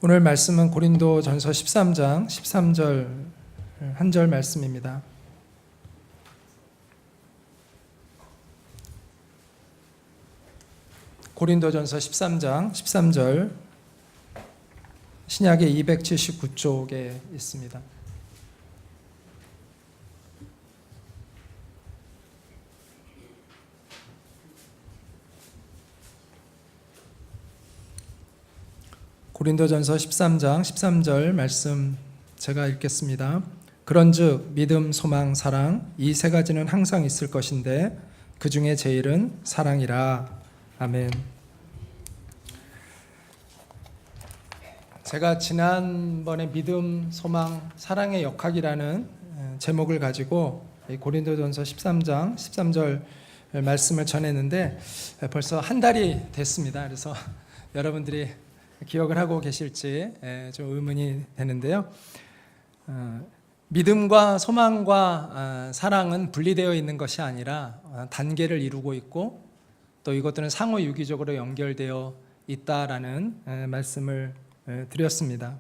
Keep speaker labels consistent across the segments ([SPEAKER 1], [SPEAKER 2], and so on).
[SPEAKER 1] 오늘 말씀은 고린도전서 13장 13절 한 절 말씀입니다. 고린도전서 13장 13절 신약의 279쪽에 있습니다. 고린도전서 13장 13절 말씀 제가 읽겠습니다. 그런즉 믿음, 소망, 사랑 이 세 가지는 항상 있을 것인데 그 중에 제일은 사랑이라. 아멘. 제가 지난번에 믿음, 소망, 사랑의 역학이라는 제목을 가지고 고린도전서 13장 13절 말씀을 전했는데 벌써 한 달이 됐습니다. 그래서 여러분들이 기억을 하고 계실지 좀 의문이 되는데요. 믿음과 소망과 사랑은 분리되어 있는 것이 아니라 단계를 이루고 있고 또 이것들은 상호 유기적으로 연결되어 있다라는 말씀을 드렸습니다.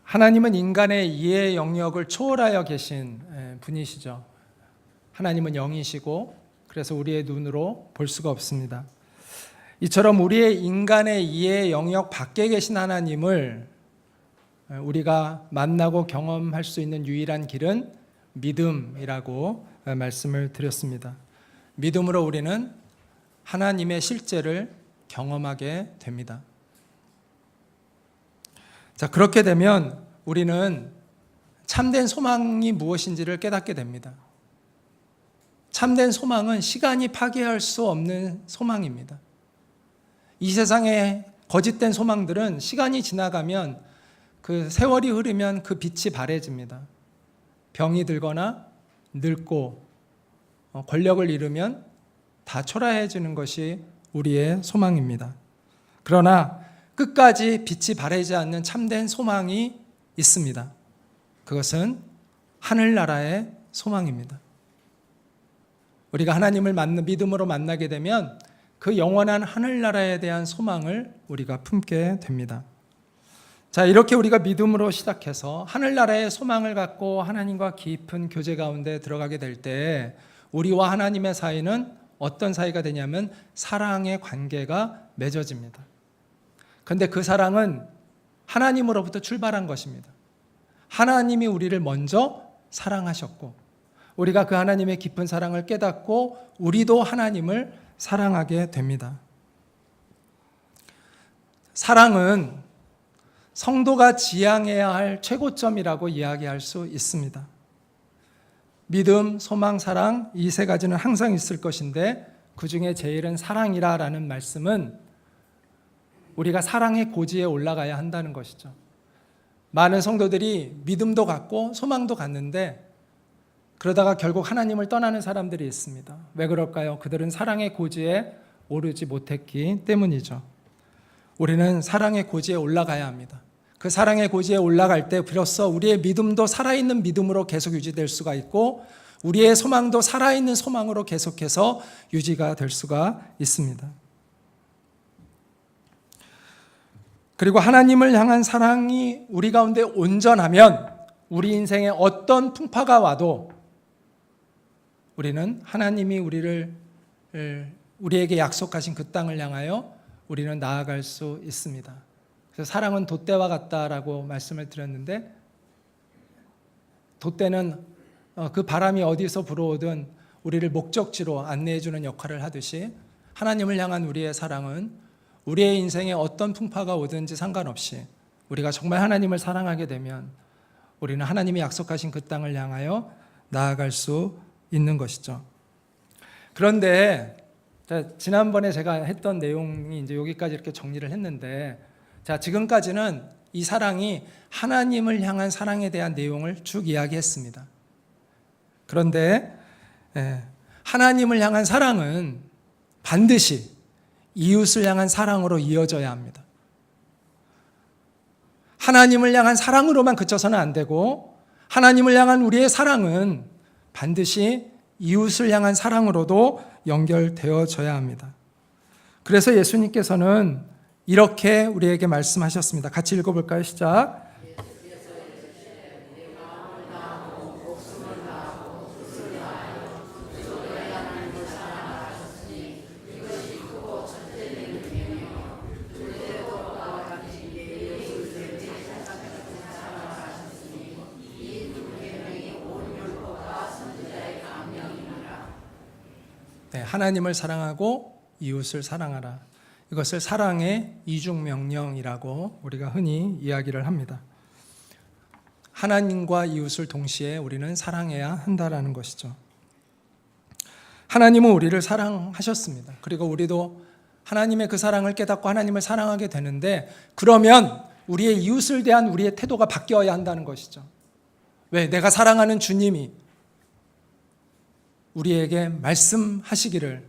[SPEAKER 1] 하나님은 인간의 이해 영역을 초월하여 계신 분이시죠. 하나님은 영이시고 그래서 우리의 눈으로 볼 수가 없습니다. 이처럼 우리의 인간의 이해 영역 밖에 계신 하나님을 우리가 만나고 경험할 수 있는 유일한 길은 믿음이라고 말씀을 드렸습니다. 믿음으로 우리는 하나님의 실제를 경험하게 됩니다. 자, 그렇게 되면 우리는 참된 소망이 무엇인지를 깨닫게 됩니다. 참된 소망은 시간이 파괴할 수 없는 소망입니다. 이 세상의 거짓된 소망들은 시간이 지나가면 그 세월이 흐르면 그 빛이 바래집니다. 병이 들거나 늙고 권력을 잃으면 다 초라해지는 것이 우리의 소망입니다. 그러나 끝까지 빛이 바래지 않는 참된 소망이 있습니다. 그것은 하늘나라의 소망입니다. 우리가 하나님을 믿음으로 만나게 되면 그 영원한 하늘나라에 대한 소망을 우리가 품게 됩니다. 자, 이렇게 우리가 믿음으로 시작해서 하늘나라의 소망을 갖고 하나님과 깊은 교제 가운데 들어가게 될 때 우리와 하나님의 사이는 어떤 사이가 되냐면 사랑의 관계가 맺어집니다. 그런데 그 사랑은 하나님으로부터 출발한 것입니다. 하나님이 우리를 먼저 사랑하셨고 우리가 그 하나님의 깊은 사랑을 깨닫고 우리도 하나님을 사랑하게 됩니다. 사랑은 성도가 지향해야 할 최고점이라고 이야기할 수 있습니다. 믿음, 소망, 사랑 이 세 가지는 항상 있을 것인데 그 중에 제일은 사랑이라라는 말씀은 우리가 사랑의 고지에 올라가야 한다는 것이죠. 많은 성도들이 믿음도 갖고 소망도 갖는데 그러다가 결국 하나님을 떠나는 사람들이 있습니다. 왜 그럴까요? 그들은 사랑의 고지에 오르지 못했기 때문이죠. 우리는 사랑의 고지에 올라가야 합니다. 그 사랑의 고지에 올라갈 때 비로소 우리의 믿음도 살아있는 믿음으로 계속 유지될 수가 있고 우리의 소망도 살아있는 소망으로 계속해서 유지가 될 수가 있습니다. 그리고 하나님을 향한 사랑이 우리 가운데 온전하면 우리 인생에 어떤 풍파가 와도 우리는 하나님이 우리에게 약속하신 그 땅을 향하여 우리는 나아갈 수 있습니다. 그래서 사랑은 돛대와 같다라고 말씀을 드렸는데 돛대는 그 바람이 어디서 불어오든 우리를 목적지로 안내해 주는 역할을 하듯이 하나님을 향한 우리의 사랑은 우리의 인생에 어떤 풍파가 오든지 상관없이 우리가 정말 하나님을 사랑하게 되면 우리는 하나님이 약속하신 그 땅을 향하여 나아갈 수 있는 것이죠. 그런데 지난번에 제가 했던 내용이 이제 여기까지 이렇게 정리를 했는데 지금까지는 이 사랑이 하나님을 향한 사랑에 대한 내용을 쭉 이야기했습니다. 그런데 하나님을 향한 사랑은 반드시 이웃을 향한 사랑으로 이어져야 합니다. 하나님을 향한 사랑으로만 그쳐서는 안 되고 하나님을 향한 우리의 사랑은 반드시 이웃을 향한 사랑으로도 연결되어져야 합니다. 그래서 예수님께서는 이렇게 우리에게 말씀하셨습니다. 같이 읽어볼까요? 시작. 네, 하나님을 사랑하고 이웃을 사랑하라. 이것을 사랑의 이중명령이라고 우리가 흔히 이야기를 합니다. 하나님과 이웃을 동시에 우리는 사랑해야 한다라는 것이죠. 하나님은 우리를 사랑하셨습니다. 그리고 우리도 하나님의 그 사랑을 깨닫고 하나님을 사랑하게 되는데, 그러면 우리의 이웃을 대한 우리의 태도가 바뀌어야 한다는 것이죠. 왜? 내가 사랑하는 주님이 우리에게 말씀하시기를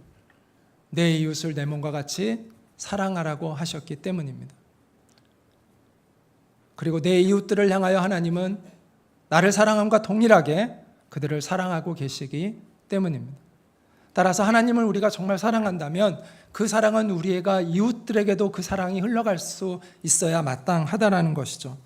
[SPEAKER 1] 내 이웃을 내 몸과 같이 사랑하라고 하셨기 때문입니다. 그리고 내 이웃들을 향하여 하나님은 나를 사랑함과 동일하게 그들을 사랑하고 계시기 때문입니다. 따라서 하나님을 우리가 정말 사랑한다면 그 사랑은 우리가 이웃들에게도 그 사랑이 흘러갈 수 있어야 마땅하다라는 것이죠.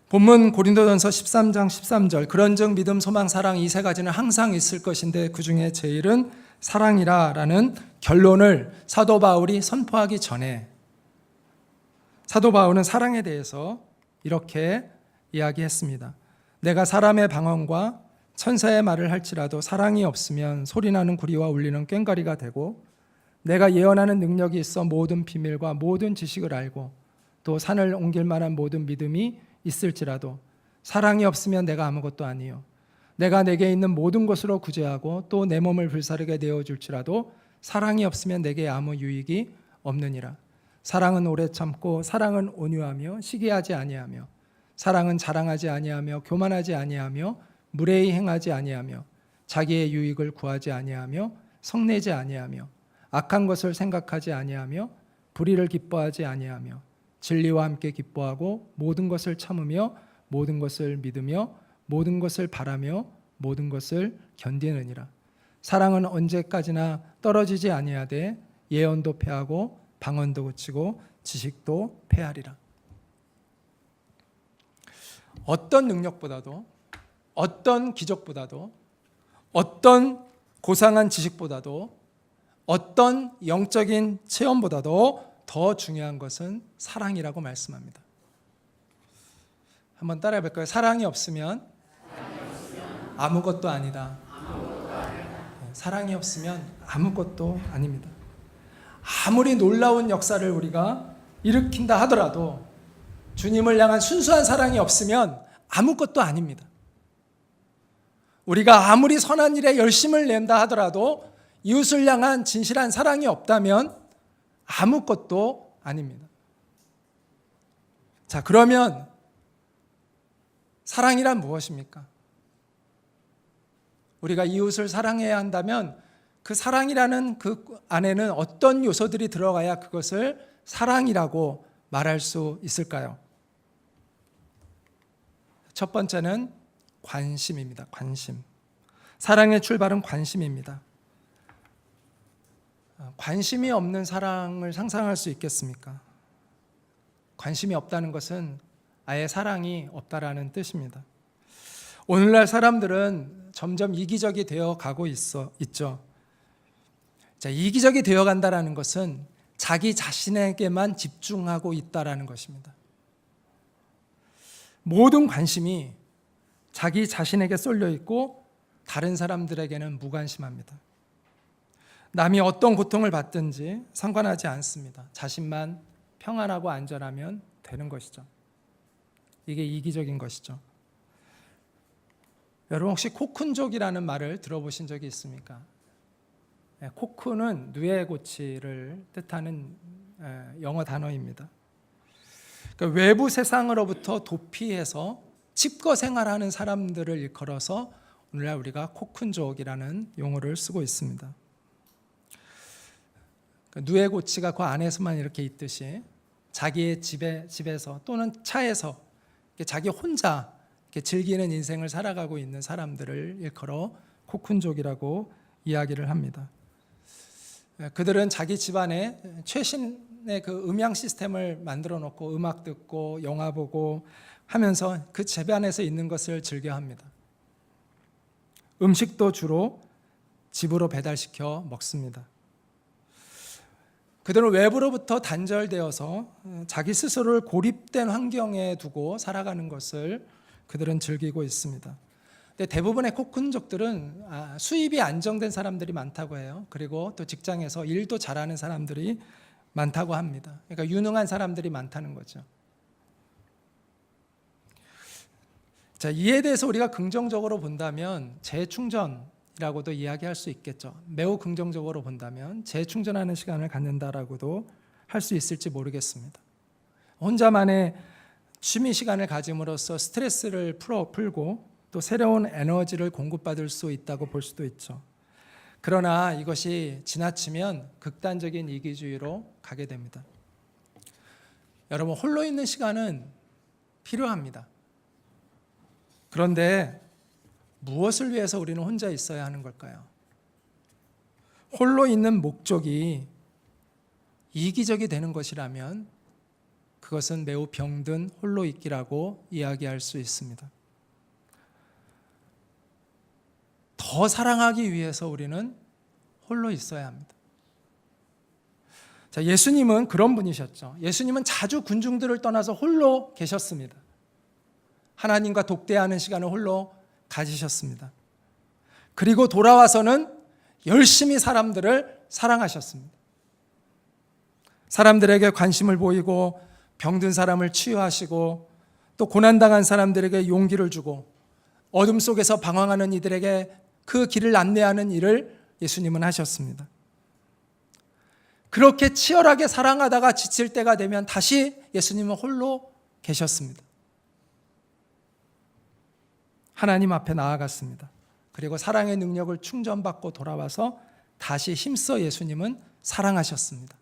[SPEAKER 1] 본문 고린도전서 13장 13절, 그런즉 믿음, 소망, 사랑 이 세 가지는 항상 있을 것인데 그 중에 제일은 사랑이라라는 결론을 사도 바울이 선포하기 전에 사도 바울은 사랑에 대해서 이렇게 이야기했습니다. 내가 사람의 방언과 천사의 말을 할지라도 사랑이 없으면 소리나는 구리와 울리는 꽹과리가 되고, 내가 예언하는 능력이 있어 모든 비밀과 모든 지식을 알고 또 산을 옮길 만한 모든 믿음이 있을지라도 사랑이 없으면 내가 아무것도 아니요, 내가 내게 있는 모든 것으로 구제하고 또 내 몸을 불사르게 내어줄지라도 사랑이 없으면 내게 아무 유익이 없느니라. 사랑은 오래 참고 사랑은 온유하며 시기하지 아니하며 사랑은 자랑하지 아니하며 교만하지 아니하며 무례히 행하지 아니하며 자기의 유익을 구하지 아니하며 성내지 아니하며 악한 것을 생각하지 아니하며 불의를 기뻐하지 아니하며 진리와 함께 기뻐하고 모든 것을 참으며 모든 것을 믿으며 모든 것을 바라며 모든 것을 견디느니라. 사랑은 언제까지나 떨어지지 아니하되 예언도 패하고 방언도 그치고 지식도 패하리라. 어떤 능력보다도, 어떤 기적보다도, 어떤 고상한 지식보다도, 어떤 영적인 체험보다도 더 중요한 것은 사랑이라고 말씀합니다. 한번 따라해 볼까요? 사랑이 없으면 아무것도 아니다. 사랑이 없으면 아무것도 아닙니다. 아무리 놀라운 역사를 우리가 일으킨다 하더라도 주님을 향한 순수한 사랑이 없으면 아무것도 아닙니다. 우리가 아무리 선한 일에 열심을 낸다 하더라도 이웃을 향한 진실한 사랑이 없다면 아무것도 아닙니다. 자, 그러면 사랑이란 무엇입니까? 우리가 이웃을 사랑해야 한다면 그 사랑이라는 그 안에는 어떤 요소들이 들어가야 그것을 사랑이라고 말할 수 있을까요? 첫 번째는 관심입니다. 관심. 사랑의 출발은 관심입니다. 관심이 없는 사랑을 상상할 수 있겠습니까? 관심이 없다는 것은 아예 사랑이 없다라는 뜻입니다. 오늘날 사람들은 점점 이기적이 되어 가고 있죠. 자, 이기적이 되어 간다라는 것은 자기 자신에게만 집중하고 있다라는 것입니다. 모든 관심이 자기 자신에게 쏠려 있고 다른 사람들에게는 무관심합니다. 남이 어떤 고통을 받든지 상관하지 않습니다. 자신만 평안하고 안전하면 되는 것이죠. 이게 이기적인 것이죠. 여러분 혹시 코쿤족이라는 말을 들어보신 적이 있습니까? 코쿤은 누에고치를 뜻하는 영어 단어입니다. 그러니까 외부 세상으로부터 도피해서 칩거 생활하는 사람들을 일컬어서 오늘날 우리가 코쿤족이라는 용어를 쓰고 있습니다. 누에고치가 그 안에서만 이렇게 있듯이 자기의 집에서 또는 차에서 자기 혼자 이렇게 즐기는 인생을 살아가고 있는 사람들을 일컬어 코쿤족이라고 이야기를 합니다. 그들은 자기 집안에 최신의 그 음향 시스템을 만들어 놓고 음악 듣고 영화 보고 하면서 그 집안에서 있는 것을 즐겨합니다. 음식도 주로 집으로 배달시켜 먹습니다. 그들은 외부로부터 단절되어서 자기 스스로를 고립된 환경에 두고 살아가는 것을 그들은 즐기고 있습니다. 근데 대부분의 코쿤족들은 수입이 안정된 사람들이 많다고 해요. 그리고 또 직장에서 일도 잘하는 사람들이 많다고 합니다. 그러니까 유능한 사람들이 많다는 거죠. 자, 이에 대해서 우리가 긍정적으로 본다면 재충전이라고도 이야기할 수 있겠죠. 매우 긍정적으로 본다면 재충전하는 시간을 갖는다라고도 할 수 있을지 모르겠습니다. 혼자만의 취미 시간을 가짐으로써 스트레스를 풀고 또 새로운 에너지를 공급받을 수 있다고 볼 수도 있죠. 그러나 이것이 지나치면 극단적인 이기주의로 가게 됩니다. 여러분, 홀로 있는 시간은 필요합니다. 그런데 무엇을 위해서 우리는 혼자 있어야 하는 걸까요? 홀로 있는 목적이 이기적이 되는 것이라면 그것은 매우 병든 홀로 있기라고 이야기할 수 있습니다. 더 사랑하기 위해서 우리는 홀로 있어야 합니다. 자, 예수님은 그런 분이셨죠. 예수님은 자주 군중들을 떠나서 홀로 계셨습니다. 하나님과 독대하는 시간을 홀로 가지셨습니다. 그리고 돌아와서는 열심히 사람들을 사랑하셨습니다. 사람들에게 관심을 보이고 병든 사람을 치유하시고 또 고난당한 사람들에게 용기를 주고 어둠 속에서 방황하는 이들에게 그 길을 안내하는 일을 예수님은 하셨습니다. 그렇게 치열하게 사랑하다가 지칠 때가 되면 다시 예수님은 홀로 계셨습니다. 하나님 앞에 나아갔습니다. 그리고 사랑의 능력을 충전받고 돌아와서 다시 힘써 예수님은 사랑하셨습니다.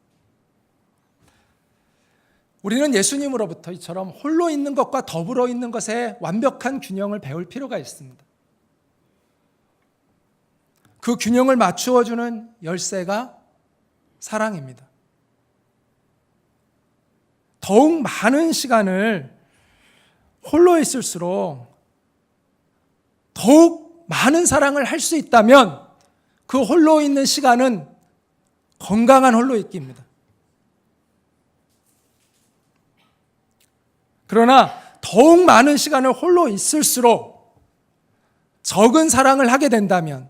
[SPEAKER 1] 우리는 예수님으로부터 이처럼 홀로 있는 것과 더불어 있는 것의 완벽한 균형을 배울 필요가 있습니다. 그 균형을 맞추어주는 열쇠가 사랑입니다. 더욱 많은 시간을 홀로 있을수록 더욱 많은 사랑을 할 수 있다면 그 홀로 있는 시간은 건강한 홀로 있기입니다. 그러나 더욱 많은 시간을 홀로 있을수록 적은 사랑을 하게 된다면,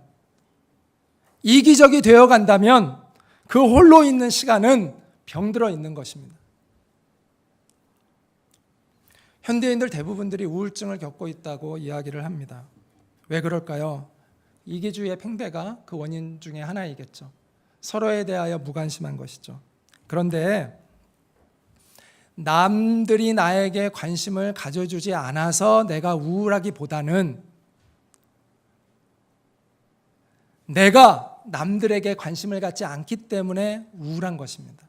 [SPEAKER 1] 이기적이 되어 간다면 그 홀로 있는 시간은 병들어 있는 것입니다. 현대인들 대부분들이 우울증을 겪고 있다고 이야기를 합니다. 왜 그럴까요? 이기주의의 팽배가 그 원인 중에 하나이겠죠. 서로에 대하여 무관심한 것이죠. 그런데 남들이 나에게 관심을 가져주지 않아서 내가 우울하기보다는 내가 남들에게 관심을 갖지 않기 때문에 우울한 것입니다.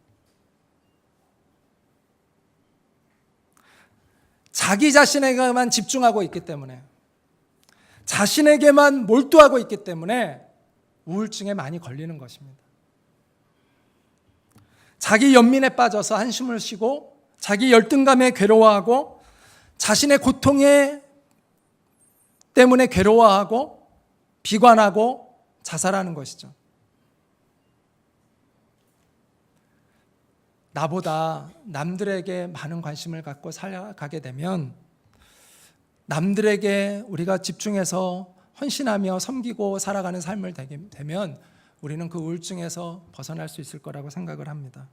[SPEAKER 1] 자기 자신에게만 집중하고 있기 때문에, 자신에게만 몰두하고 있기 때문에 우울증에 많이 걸리는 것입니다. 자기 연민에 빠져서 한숨을 쉬고 자기 열등감에 괴로워하고 자신의 고통에 때문에 괴로워하고 비관하고 자살하는 것이죠. 나보다 남들에게 많은 관심을 갖고 살아가게 되면, 남들에게 우리가 집중해서 헌신하며 섬기고 살아가는 삶을 되면 우리는 그 우울증에서 벗어날 수 있을 거라고 생각을 합니다.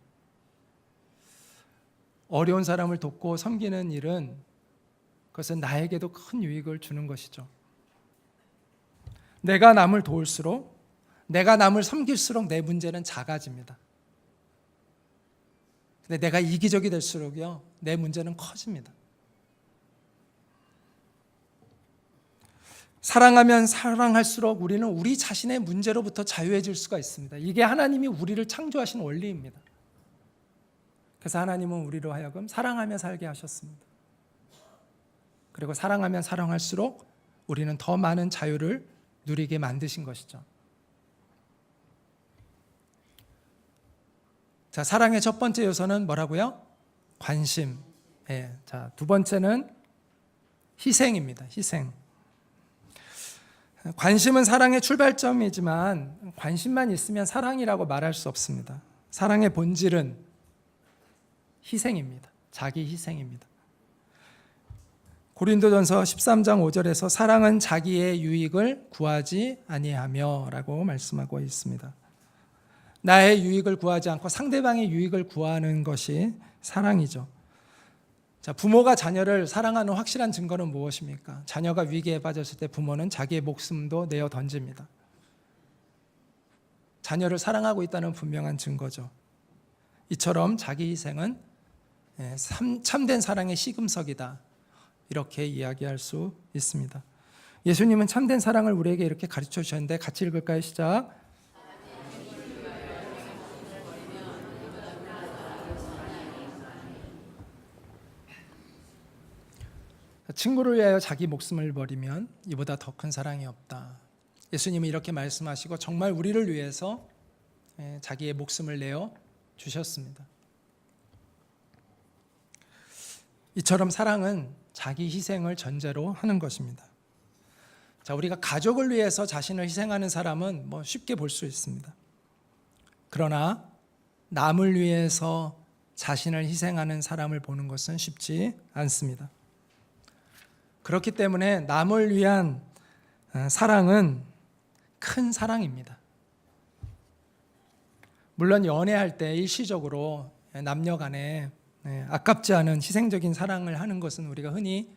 [SPEAKER 1] 어려운 사람을 돕고 섬기는 일은 그것은 나에게도 큰 유익을 주는 것이죠. 내가 남을 도울수록, 내가 남을 섬길수록 내 문제는 작아집니다. 근데 내가 이기적이 될수록요, 내 문제는 커집니다. 사랑하면 사랑할수록 우리는 우리 자신의 문제로부터 자유해질 수가 있습니다. 이게 하나님이 우리를 창조하신 원리입니다. 그래서 하나님은 우리로 하여금 사랑하며 살게 하셨습니다. 그리고 사랑하면 사랑할수록 우리는 더 많은 자유를 누리게 만드신 것이죠. 자, 사랑의 첫 번째 요소는 뭐라고요? 관심. 예. 자, 두 번째는 희생입니다. 희생. 관심은 사랑의 출발점이지만 관심만 있으면 사랑이라고 말할 수 없습니다. 사랑의 본질은 희생입니다. 자기 희생입니다. 고린도전서 13장 5절에서 사랑은 자기의 유익을 구하지 아니하며 라고 말씀하고 있습니다. 나의 유익을 구하지 않고 상대방의 유익을 구하는 것이 사랑이죠. 자, 부모가 자녀를 사랑하는 확실한 증거는 무엇입니까? 자녀가 위기에 빠졌을 때 부모는 자기의 목숨도 내어 던집니다. 자녀를 사랑하고 있다는 분명한 증거죠. 이처럼 자기 희생은 참된 사랑의 시금석이다. 이렇게 이야기할 수 있습니다. 예수님은 참된 사랑을 우리에게 이렇게 가르쳐 주셨는데 같이 읽을까요? 시작. 친구를 위하여 자기 목숨을 버리면 이보다 더 큰 사랑이 없다. 예수님은 이렇게 말씀하시고 정말 우리를 위해서 자기의 목숨을 내어 주셨습니다. 이처럼 사랑은 자기 희생을 전제로 하는 것입니다. 자, 우리가 가족을 위해서 자신을 희생하는 사람은 쉽게 볼 수 있습니다. 그러나 남을 위해서 자신을 희생하는 사람을 보는 것은 쉽지 않습니다. 그렇기 때문에 남을 위한 사랑은 큰 사랑입니다. 물론 연애할 때 일시적으로 남녀 간에 아깝지 않은 희생적인 사랑을 하는 것은 우리가 흔히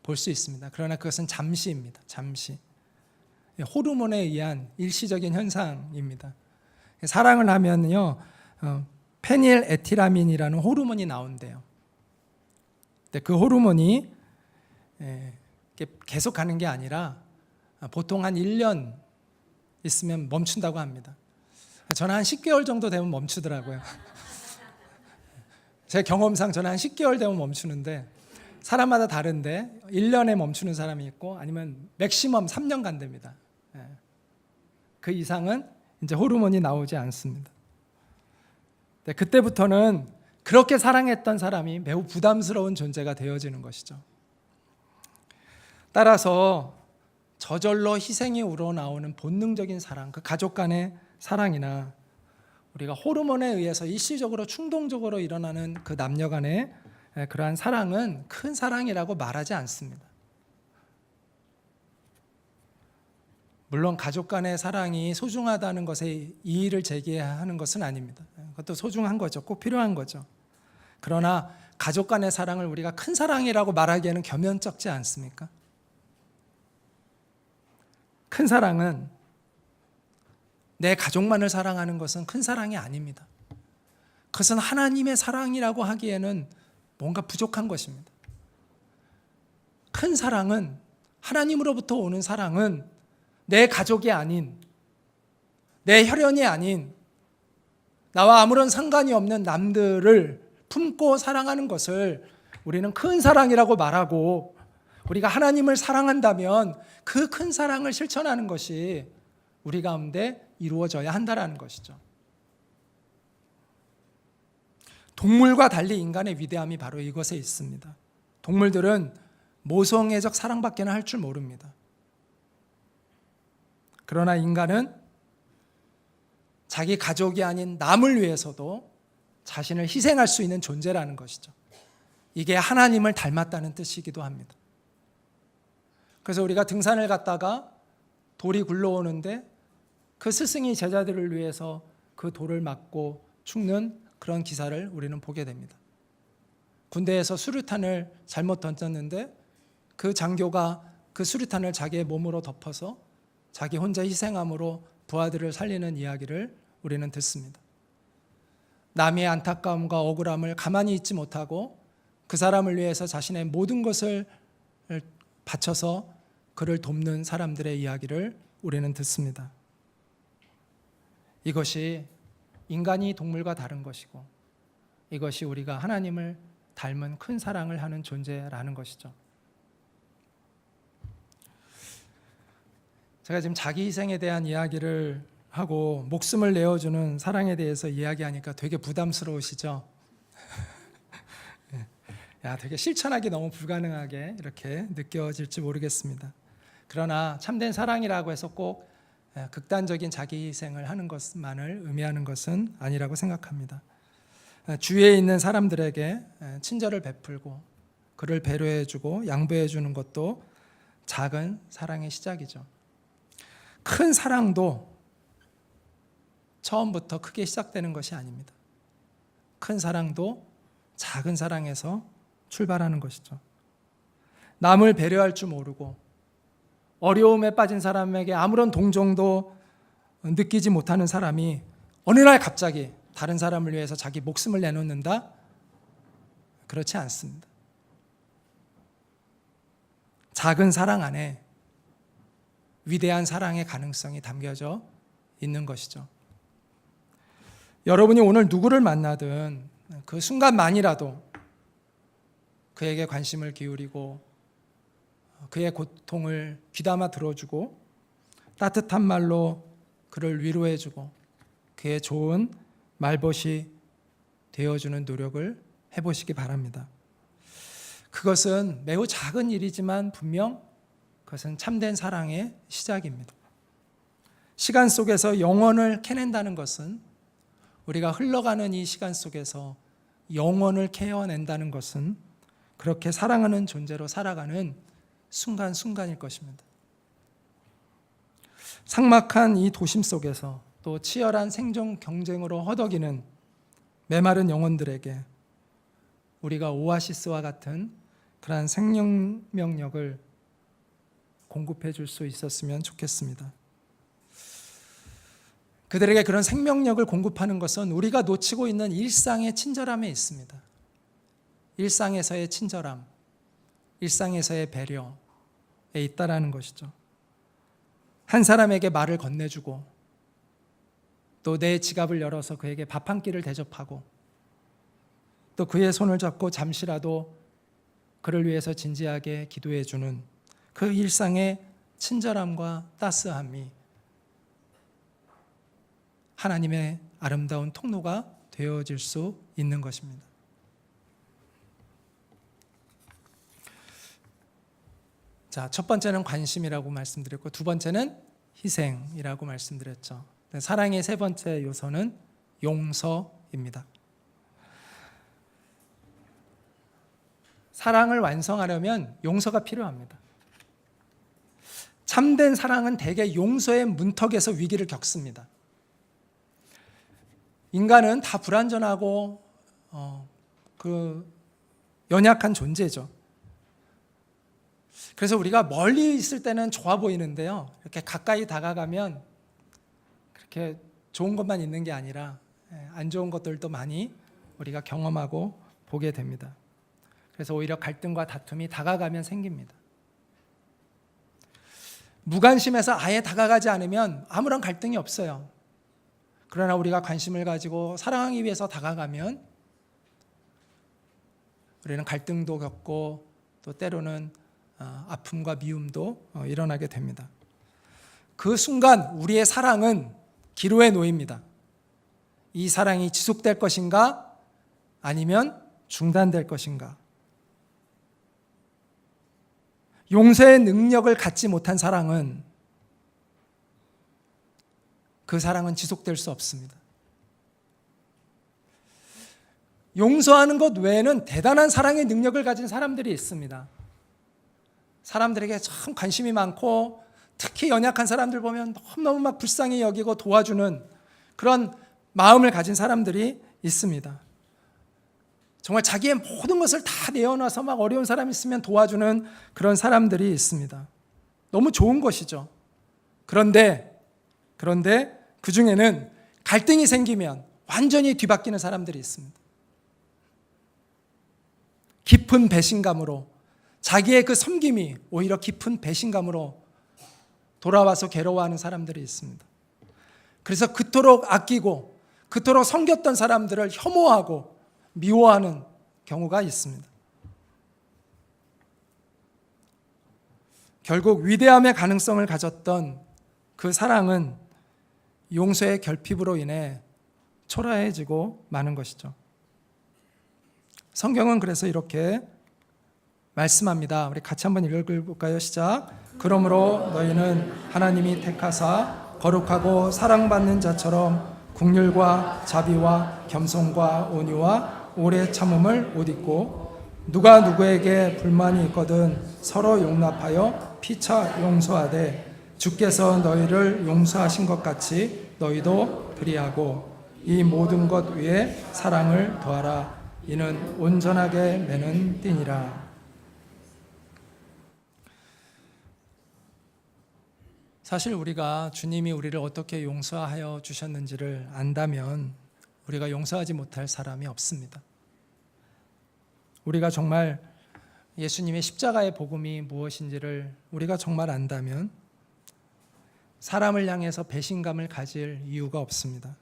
[SPEAKER 1] 볼 수 있습니다. 그러나 그것은 잠시입니다. 잠시. 호르몬에 의한 일시적인 현상입니다. 사랑을 하면요, 페닐에틸아민이라는 호르몬이 나온대요. 근데 그 호르몬이 계속 가는 게 아니라 보통 한 1년 있으면 멈춘다고 합니다. 저는 한 10개월 정도 되면 멈추더라고요. 제 경험상 저는 한 10개월 되면 멈추는데 사람마다 다른데 1년에 멈추는 사람이 있고 아니면 맥시멈 3년 간답니다. 그 이상은 이제 호르몬이 나오지 않습니다. 그때부터는 그렇게 사랑했던 사람이 매우 부담스러운 존재가 되어지는 것이죠. 따라서 저절로 희생이 우러나오는 본능적인 사랑, 그 가족 간의 사랑이나 우리가 호르몬에 의해서 일시적으로 충동적으로 일어나는 그 남녀 간의 그러한 사랑은 큰 사랑이라고 말하지 않습니다. 물론 가족 간의 사랑이 소중하다는 것에 이의를 제기하는 것은 아닙니다. 그것도 소중한 거죠. 꼭 필요한 거죠. 그러나 가족 간의 사랑을 우리가 큰 사랑이라고 말하기에는 겸연쩍지 않습니까? 큰 사랑은 내 가족만을 사랑하는 것은 큰 사랑이 아닙니다. 그것은 하나님의 사랑이라고 하기에는 뭔가 부족한 것입니다. 큰 사랑은, 하나님으로부터 오는 사랑은 내 가족이 아닌, 내 혈연이 아닌, 나와 아무런 상관이 없는 남들을 품고 사랑하는 것을 우리는 큰 사랑이라고 말하고, 우리가 하나님을 사랑한다면 그 큰 사랑을 실천하는 것이 우리 가운데 이루어져야 한다는 것이죠. 동물과 달리 인간의 위대함이 바로 이것에 있습니다. 동물들은 모성애적 사랑밖에 할 줄 모릅니다. 그러나 인간은 자기 가족이 아닌 남을 위해서도 자신을 희생할 수 있는 존재라는 것이죠. 이게 하나님을 닮았다는 뜻이기도 합니다. 그래서 우리가 등산을 갔다가 돌이 굴러오는데 그 스승이 제자들을 위해서 그 돌을 맞고 죽는 그런 기사를 우리는 보게 됩니다. 군대에서 수류탄을 잘못 던졌는데 그 장교가 그 수류탄을 자기의 몸으로 덮어서 자기 혼자 희생함으로 부하들을 살리는 이야기를 우리는 듣습니다. 남의 안타까움과 억울함을 가만히 있지 못하고 그 사람을 위해서 자신의 모든 것을 바쳐서 그를 돕는 사람들의 이야기를 우리는 듣습니다. 이것이 인간이 동물과 다른 것이고 이것이 우리가 하나님을 닮은 큰 사랑을 하는 존재라는 것이죠. 제가 지금 자기 희생에 대한 이야기를 하고 목숨을 내어주는 사랑에 대해서 이야기하니까 되게 부담스러우시죠? 야, 되게 실천하기 너무 불가능하게 이렇게 느껴질지 모르겠습니다. 그러나 참된 사랑이라고 해서 꼭 극단적인 자기 희생을 하는 것만을 의미하는 것은 아니라고 생각합니다. 주위에 있는 사람들에게 친절을 베풀고 그를 배려해주고 양보해주는 것도 작은 사랑의 시작이죠. 큰 사랑도 처음부터 크게 시작되는 것이 아닙니다. 큰 사랑도 작은 사랑에서 출발하는 것이죠. 남을 배려할 줄 모르고 어려움에 빠진 사람에게 아무런 동정도 느끼지 못하는 사람이 어느 날 갑자기 다른 사람을 위해서 자기 목숨을 내놓는다? 그렇지 않습니다. 작은 사랑 안에 위대한 사랑의 가능성이 담겨져 있는 것이죠. 여러분이 오늘 누구를 만나든 그 순간만이라도 그에게 관심을 기울이고 그의 고통을 귀담아 들어주고 따뜻한 말로 그를 위로해주고 그의 좋은 말벗이 되어주는 노력을 해보시기 바랍니다. 그것은 매우 작은 일이지만 분명 그것은 참된 사랑의 시작입니다. 시간 속에서 영혼을 캐낸다는 것은 우리가 흘러가는 이 시간 속에서 영혼을 캐어낸다는 것은 그렇게 사랑하는 존재로 살아가는 순간순간일 것입니다. 삭막한 이 도심 속에서 또 치열한 생존 경쟁으로 허덕이는 메마른 영혼들에게 우리가 오아시스와 같은 그러한 생명력을 공급해 줄 수 있었으면 좋겠습니다. 그들에게 그런 생명력을 공급하는 것은 우리가 놓치고 있는 일상의 친절함에 있습니다. 일상에서의 친절함, 일상에서의 배려에 있다라는 것이죠. 한 사람에게 말을 건네주고 또 내 지갑을 열어서 그에게 밥 한 끼를 대접하고 또 그의 손을 잡고 잠시라도 그를 위해서 진지하게 기도해주는 그 일상의 친절함과 따스함이 하나님의 아름다운 통로가 되어질 수 있는 것입니다. 자, 첫 번째는 관심이라고 말씀드렸고 두 번째는 희생이라고 말씀드렸죠. 사랑의 세 번째 요소는 용서입니다. 사랑을 완성하려면 용서가 필요합니다. 참된 사랑은 대개 용서의 문턱에서 위기를 겪습니다. 인간은 다 불완전하고 연약한 존재죠. 그래서 우리가 멀리 있을 때는 좋아 보이는데요. 이렇게 가까이 다가가면 그렇게 좋은 것만 있는 게 아니라 안 좋은 것들도 많이 우리가 경험하고 보게 됩니다. 그래서 오히려 갈등과 다툼이 다가가면 생깁니다. 무관심해서 아예 다가가지 않으면 아무런 갈등이 없어요. 그러나 우리가 관심을 가지고 사랑하기 위해서 다가가면 우리는 갈등도 겪고 또 때로는 아픔과 미움도 일어나게 됩니다. 그 순간 우리의 사랑은 기로에 놓입니다. 이 사랑이 지속될 것인가 아니면 중단될 것인가. 용서의 능력을 갖지 못한 사랑은 그 사랑은 지속될 수 없습니다. 용서하는 것 외에는 대단한 사랑의 능력을 가진 사람들이 있습니다. 사람들에게 참 관심이 많고 특히 연약한 사람들 보면 너무너무 막 불쌍히 여기고 도와주는 그런 마음을 가진 사람들이 있습니다. 정말 자기의 모든 것을 다 내어놔서 막 어려운 사람이 있으면 도와주는 그런 사람들이 있습니다. 너무 좋은 것이죠. 그런데 그 중에는 갈등이 생기면 완전히 뒤바뀌는 사람들이 있습니다. 깊은 배신감으로 자기의 그 섬김이 오히려 깊은 배신감으로 돌아와서 괴로워하는 사람들이 있습니다. 그래서 그토록 아끼고 그토록 섬겼던 사람들을 혐오하고 미워하는 경우가 있습니다. 결국 위대함의 가능성을 가졌던 그 사랑은 용서의 결핍으로 인해 초라해지고 마는 것이죠. 성경은 그래서 이렇게 말씀합니다. 우리 같이 한번 읽어볼까요? 시작. 그러므로 너희는 하나님이 택하사 거룩하고 사랑받는 자처럼 긍휼과 자비와 겸손과 온유와 오래 참음을 옷 입고 누가 누구에게 불만이 있거든 서로 용납하여 피차 용서하되 주께서 너희를 용서하신 것 같이 너희도 그리하고 이 모든 것 위에 사랑을 더하라. 이는 온전하게 매는 띠니라. 사실 우리가 주님이 우리를 어떻게 용서하여 주셨는지를 안다면 우리가 용서하지 못할 사람이 없습니다. 우리가 정말 예수님의 십자가의 복음이 무엇인지를 우리가 정말 안다면 사람을 향해서 배신감을 가질 이유가 없습니다.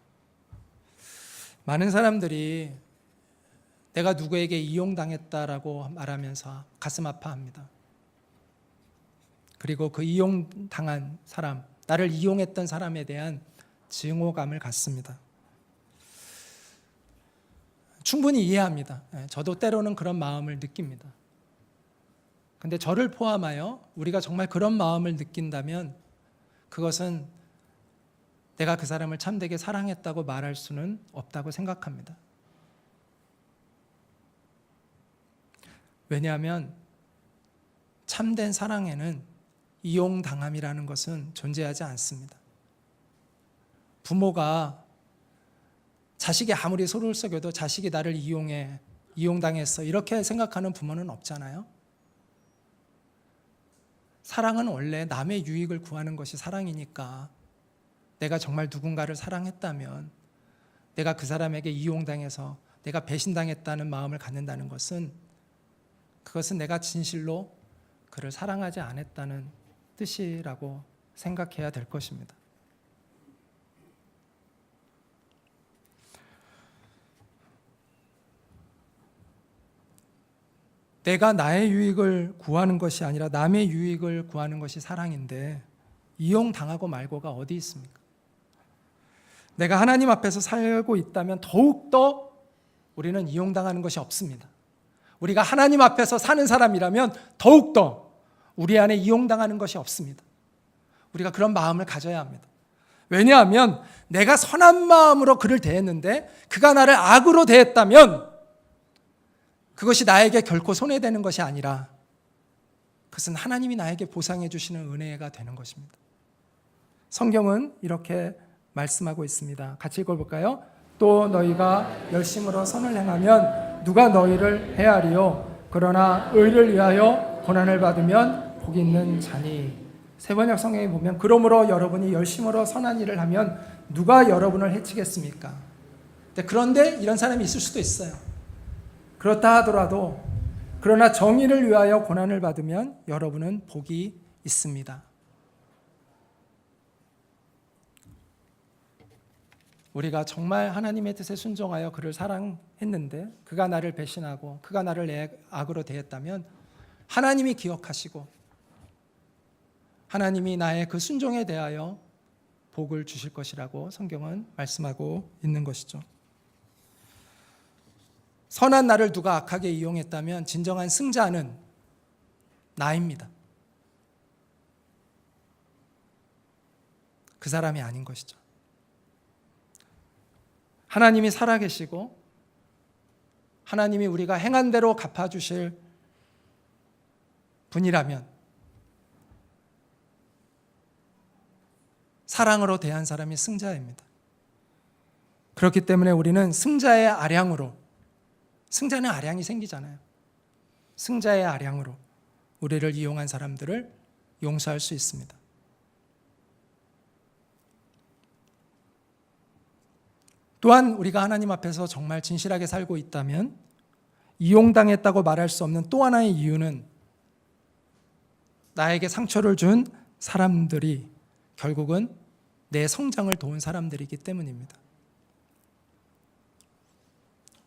[SPEAKER 1] 많은 사람들이 내가 누구에게 이용당했다라고 말하면서 가슴 아파합니다. 그리고 그 이용당한 사람, 나를 이용했던 사람에 대한 증오감을 갖습니다. 충분히 이해합니다. 저도 때로는 그런 마음을 느낍니다. 근데 저를 포함하여 우리가 정말 그런 마음을 느낀다면 그것은 내가 그 사람을 참되게 사랑했다고 말할 수는 없다고 생각합니다. 왜냐하면 참된 사랑에는 이용당함이라는 것은 존재하지 않습니다. 부모가 자식이 아무리 소를 썩여도 자식이 나를 이용당했어 이렇게 생각하는 부모는 없잖아요. 사랑은 원래 남의 유익을 구하는 것이 사랑이니까 내가 정말 누군가를 사랑했다면 내가 그 사람에게 이용당해서 내가 배신당했다는 마음을 갖는다는 것은 그것은 내가 진실로 그를 사랑하지 않았다는 뜻이라고 생각해야 될 것입니다. 내가 나의 유익을 구하는 것이 아니라 남의 유익을 구하는 것이 사랑인데 이용당하고 말고가 어디 있습니까? 내가 하나님 앞에서 살고 있다면 더욱더 우리는 이용당하는 것이 없습니다. 우리가 하나님 앞에서 사는 사람이라면 더욱더 우리 안에 이용당하는 것이 없습니다. 우리가 그런 마음을 가져야 합니다. 왜냐하면 내가 선한 마음으로 그를 대했는데 그가 나를 악으로 대했다면 그것이 나에게 결코 손해되는 것이 아니라 그것은 하나님이 나에게 보상해 주시는 은혜가 되는 것입니다. 성경은 이렇게 말씀하고 있습니다. 같이 읽어볼까요? 또 너희가 열심으로 선을 행하면 누가 너희를 해하리요? 그러나 의를 위하여 고난을 받으면 복이 있는 자니. 세번역 성경에 보면 그러므로 여러분이 열심으로 선한 일을 하면 누가 여러분을 해치겠습니까? 그런데 이런 사람이 있을 수도 있어요. 그렇다 하더라도 그러나 정의를 위하여 고난을 받으면 여러분은 복이 있습니다. 우리가 정말 하나님의 뜻에 순종하여 그를 사랑했는데 그가 나를 배신하고 그가 나를 악으로 대했다면 하나님이 기억하시고 하나님이 나의 그 순종에 대하여 복을 주실 것이라고 성경은 말씀하고 있는 것이죠. 선한 나를 누가 악하게 이용했다면 진정한 승자는 나입니다. 그 사람이 아닌 것이죠. 하나님이 살아계시고 하나님이 우리가 행한 대로 갚아주실 분이라면 사랑으로 대한 사람이 승자입니다. 그렇기 때문에 우리는 승자의 아량으로, 승자는 아량이 생기잖아요. 승자의 아량으로 우리를 이용한 사람들을 용서할 수 있습니다. 또한 우리가 하나님 앞에서 정말 진실하게 살고 있다면 이용당했다고 말할 수 없는 또 하나의 이유는 나에게 상처를 준 사람들이 결국은 내 성장을 도운 사람들이기 때문입니다.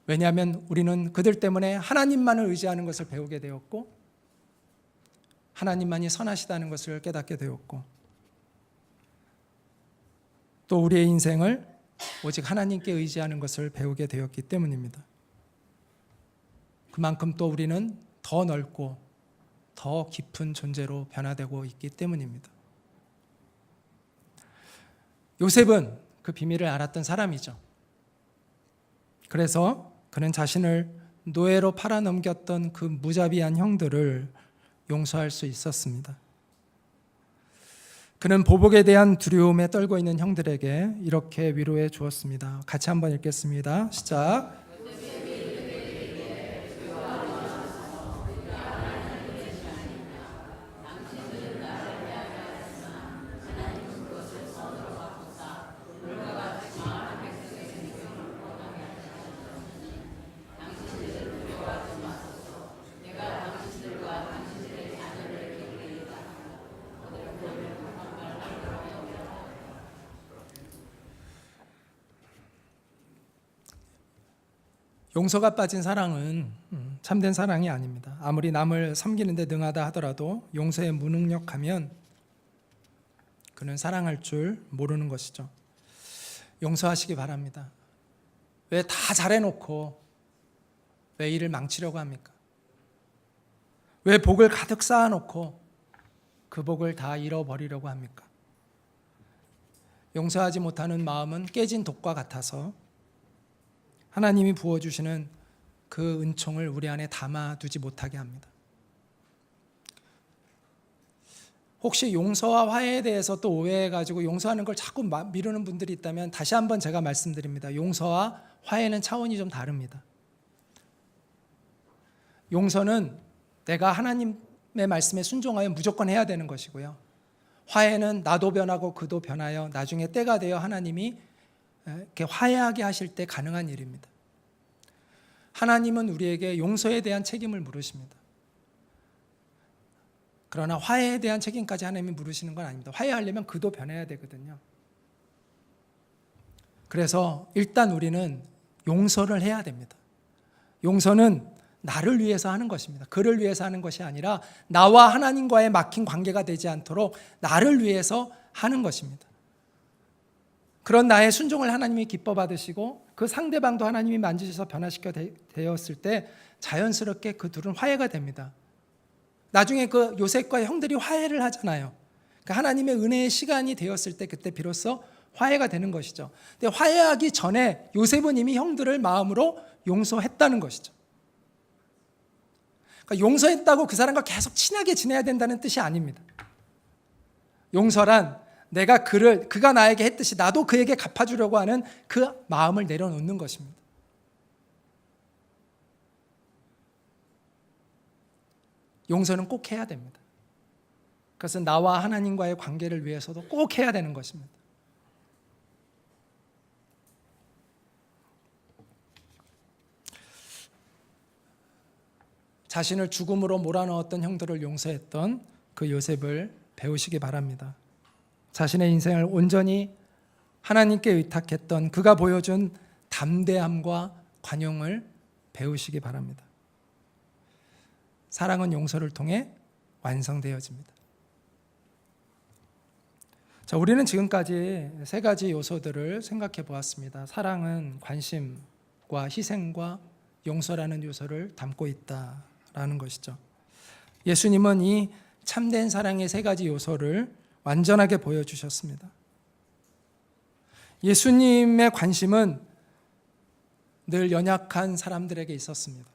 [SPEAKER 1] 왜냐하면 우리는 그들 때문에 하나님만을 의지하는 것을 배우게 되었고 하나님만이 선하시다는 것을 깨닫게 되었고 또 우리의 인생을 오직 하나님께 의지하는 것을 배우게 되었기 때문입니다. 그만큼 또 우리는 더 넓고 더 깊은 존재로 변화되고 있기 때문입니다. 요셉은 그 비밀을 알았던 사람이죠. 그래서 그는 자신을 노예로 팔아넘겼던 그 무자비한 형들을 용서할 수 있었습니다. 그는 보복에 대한 두려움에 떨고 있는 형들에게 이렇게 위로해 주었습니다. 같이 한번 읽겠습니다. 시작. 용서가 빠진 사랑은 참된 사랑이 아닙니다. 아무리 남을 섬기는 데 능하다 하더라도 용서에 무능력하면 그는 사랑할 줄 모르는 것이죠. 용서하시기 바랍니다. 왜 다 잘해놓고 왜 일을 망치려고 합니까? 왜 복을 가득 쌓아놓고 그 복을 다 잃어버리려고 합니까? 용서하지 못하는 마음은 깨진 독과 같아서 하나님이 부어주시는 그 은총을 우리 안에 담아두지 못하게 합니다. 혹시 용서와 화해에 대해서 또 오해해가지고 용서하는 걸 자꾸 미루는 분들이 있다면 다시 한번 제가 말씀드립니다. 용서와 화해는 차원이 좀 다릅니다. 용서는 내가 하나님의 말씀에 순종하여 무조건 해야 되는 것이고요. 화해는 나도 변하고 그도 변하여 나중에 때가 되어 하나님이 이렇게 화해하게 하실 때 가능한 일입니다. 하나님은 우리에게 용서에 대한 책임을 물으십니다. 그러나 화해에 대한 책임까지 하나님이 물으시는 건 아닙니다. 화해하려면 그도 변해야 되거든요. 그래서 일단 우리는 용서를 해야 됩니다. 용서는 나를 위해서 하는 것입니다. 그를 위해서 하는 것이 아니라 나와 하나님과의 막힌 관계가 되지 않도록 나를 위해서 하는 것입니다. 그런 나의 순종을 하나님이 기뻐 받으시고 그 상대방도 하나님이 만지셔서 변화시켜 되었을 때 자연스럽게 그 둘은 화해가 됩니다. 나중에 그 요셉과 형들이 화해를 하잖아요. 그러니까 하나님의 은혜의 시간이 되었을 때 그때 비로소 화해가 되는 것이죠. 근데 화해하기 전에 요셉은 이미 형들을 마음으로 용서했다는 것이죠. 그러니까 용서했다고 그 사람과 계속 친하게 지내야 된다는 뜻이 아닙니다. 용서란 내가 그가 나에게 했듯이 나도 그에게 갚아주려고 하는 그 마음을 내려놓는 것입니다. 용서는 꼭 해야 됩니다. 그것은 나와 하나님과의 관계를 위해서도 꼭 해야 되는 것입니다. 자신을 죽음으로 몰아넣었던 형들을 용서했던 그 요셉을 배우시기 바랍니다. 자신의 인생을 온전히 하나님께 의탁했던 그가 보여준 담대함과 관용을 배우시기 바랍니다. 사랑은 용서를 통해 완성되어집니다. 자, 우리는 지금까지 세 가지 요소들을 생각해 보았습니다. 사랑은 관심과 희생과 용서라는 요소를 담고 있다라는 것이죠. 예수님은 이 참된 사랑의 세 가지 요소를 완전하게 보여주셨습니다. 예수님의 관심은 늘 연약한 사람들에게 있었습니다.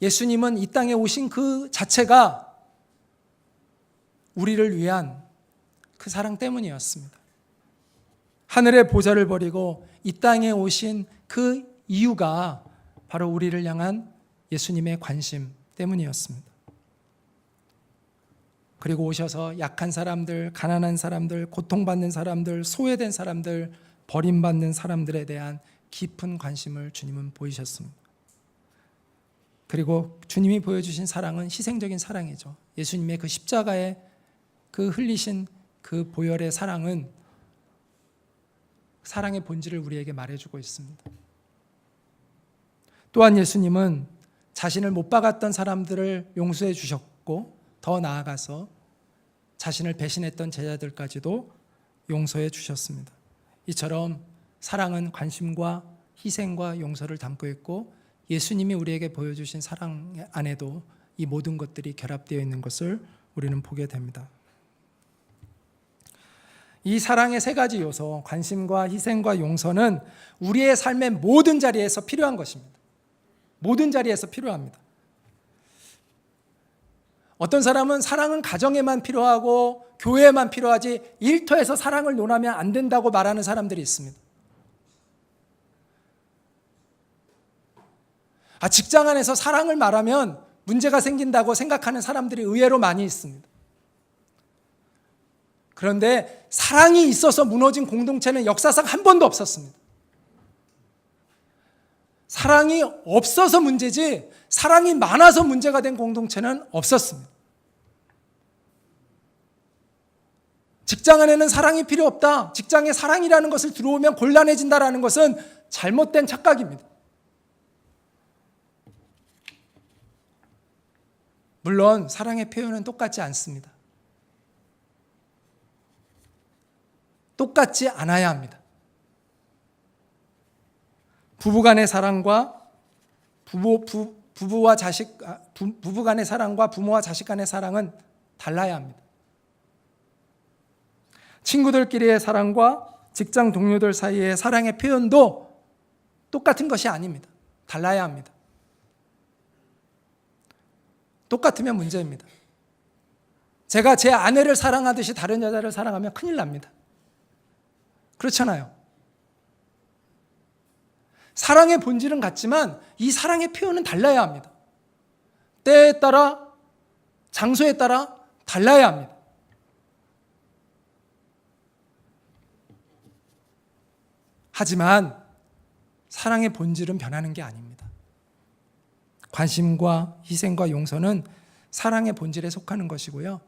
[SPEAKER 1] 예수님은 이 땅에 오신 그 자체가 우리를 위한 그 사랑 때문이었습니다. 하늘의 보좌를 버리고 이 땅에 오신 그 이유가 바로 우리를 향한 예수님의 관심 때문이었습니다. 그리고 오셔서 약한 사람들, 가난한 사람들, 고통받는 사람들, 소외된 사람들, 버림받는 사람들에 대한 깊은 관심을 주님은 보이셨습니다. 그리고 주님이 보여주신 사랑은 희생적인 사랑이죠. 예수님의 그 십자가에 그 흘리신 그 보혈의 사랑은 사랑의 본질을 우리에게 말해주고 있습니다. 또한 예수님은 자신을 못 박았던 사람들을 용서해 주셨고 더 나아가서 자신을 배신했던 제자들까지도 용서해 주셨습니다. 이처럼 사랑은 관심과 희생과 용서를 담고 있고 예수님이 우리에게 보여주신 사랑 안에도 이 모든 것들이 결합되어 있는 것을 우리는 보게 됩니다. 이 사랑의 세 가지 요소, 관심과 희생과 용서는 우리의 삶의 모든 자리에서 필요한 것입니다. 모든 자리에서 필요합니다. 어떤 사람은 사랑은 가정에만 필요하고 교회에만 필요하지 일터에서 사랑을 논하면 안 된다고 말하는 사람들이 있습니다. 직장 안에서 사랑을 말하면 문제가 생긴다고 생각하는 사람들이 의외로 많이 있습니다. 그런데 사랑이 있어서 무너진 공동체는 역사상 한 번도 없었습니다. 사랑이 없어서 문제지 사랑이 많아서 문제가 된 공동체는 없었습니다. 직장 안에는 사랑이 필요 없다. 직장에 사랑이라는 것을 들어오면 곤란해진다라는 것은 잘못된 착각입니다. 물론 사랑의 표현은 똑같지 않습니다. 똑같지 않아야 합니다. 부부간의 사랑과 부부와 자식, 부부간의 사랑과 부모와 자식 간의 사랑은 달라야 합니다. 친구들끼리의 사랑과 직장 동료들 사이의 사랑의 표현도 똑같은 것이 아닙니다. 달라야 합니다. 똑같으면 문제입니다. 제가 제 아내를 사랑하듯이 다른 여자를 사랑하면 큰일 납니다. 그렇잖아요. 사랑의 본질은 같지만 이 사랑의 표현은 달라야 합니다. 때에 따라, 장소에 따라 달라야 합니다. 하지만 사랑의 본질은 변하는 게 아닙니다. 관심과 희생과 용서는 사랑의 본질에 속하는 것이고요.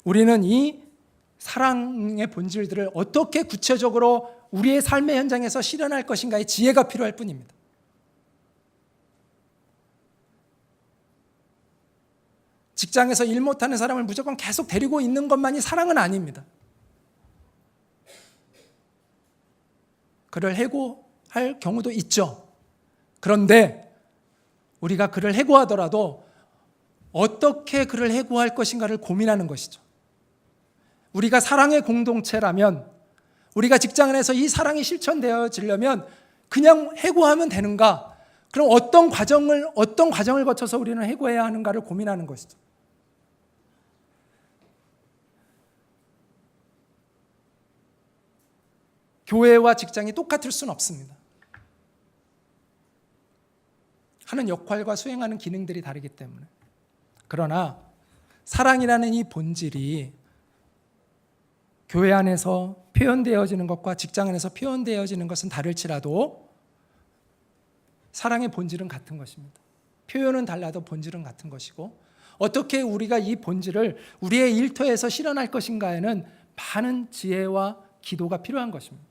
[SPEAKER 1] 우리는 이 사랑의 본질들을 어떻게 구체적으로 우리의 삶의 현장에서 실현할 것인가의 지혜가 필요할 뿐입니다. 직장에서 일 못하는 사람을 무조건 계속 데리고 있는 것만이 사랑은 아닙니다. 그를 해고할 경우도 있죠. 그런데 우리가 그를 해고하더라도 어떻게 그를 해고할 것인가를 고민하는 것이죠. 우리가 사랑의 공동체라면, 우리가 직장 안에서 이 사랑이 실천되어지려면 그냥 해고하면 되는가? 그럼 어떤 과정을 거쳐서 우리는 해고해야 하는가를 고민하는 것이죠. 교회와 직장이 똑같을 수는 없습니다. 하는 역할과 수행하는 기능들이 다르기 때문에. 그러나 사랑이라는 이 본질이 교회 안에서 표현되어지는 것과 직장 안에서 표현되어지는 것은 다를지라도 사랑의 본질은 같은 것입니다. 표현은 달라도 본질은 같은 것이고, 어떻게 우리가 이 본질을 우리의 일터에서 실현할 것인가에는 많은 지혜와 기도가 필요한 것입니다.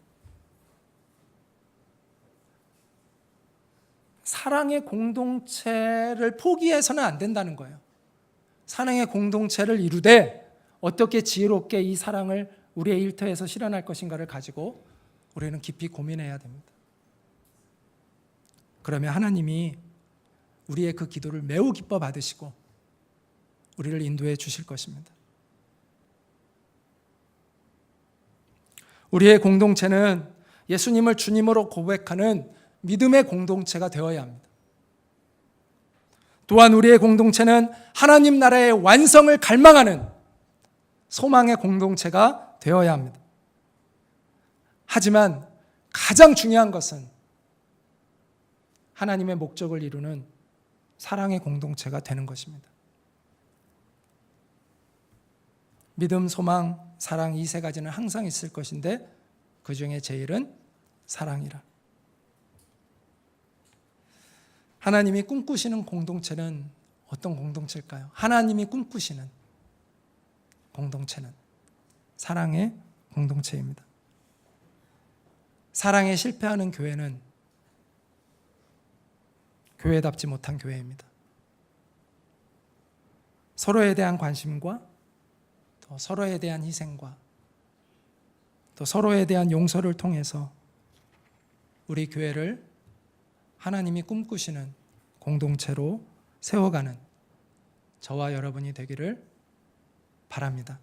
[SPEAKER 1] 사랑의 공동체를 포기해서는 안 된다는 거예요. 사랑의 공동체를 이루되 어떻게 지혜롭게 이 사랑을 우리의 일터에서 실현할 것인가를 가지고 우리는 깊이 고민해야 됩니다. 그러면 하나님이 우리의 그 기도를 매우 기뻐 받으시고 우리를 인도해 주실 것입니다. 우리의 공동체는 예수님을 주님으로 고백하는 믿음의 공동체가 되어야 합니다. 또한 우리의 공동체는 하나님 나라의 완성을 갈망하는 소망의 공동체가 되어야 합니다. 하지만 가장 중요한 것은 하나님의 목적을 이루는 사랑의 공동체가 되는 것입니다. 믿음, 소망, 사랑 이 세 가지는 항상 있을 것인데 그 중에 제일은 사랑이라. 하나님이 꿈꾸시는 공동체는 어떤 공동체일까요? 하나님이 꿈꾸시는 공동체는 사랑의 공동체입니다. 사랑에 실패하는 교회는 교회답지 못한 교회입니다. 서로에 대한 관심과 또 서로에 대한 희생과 또 서로에 대한 용서를 통해서 우리 교회를 하나님이 꿈꾸시는 공동체로 세워가는 저와 여러분이 되기를 바랍니다.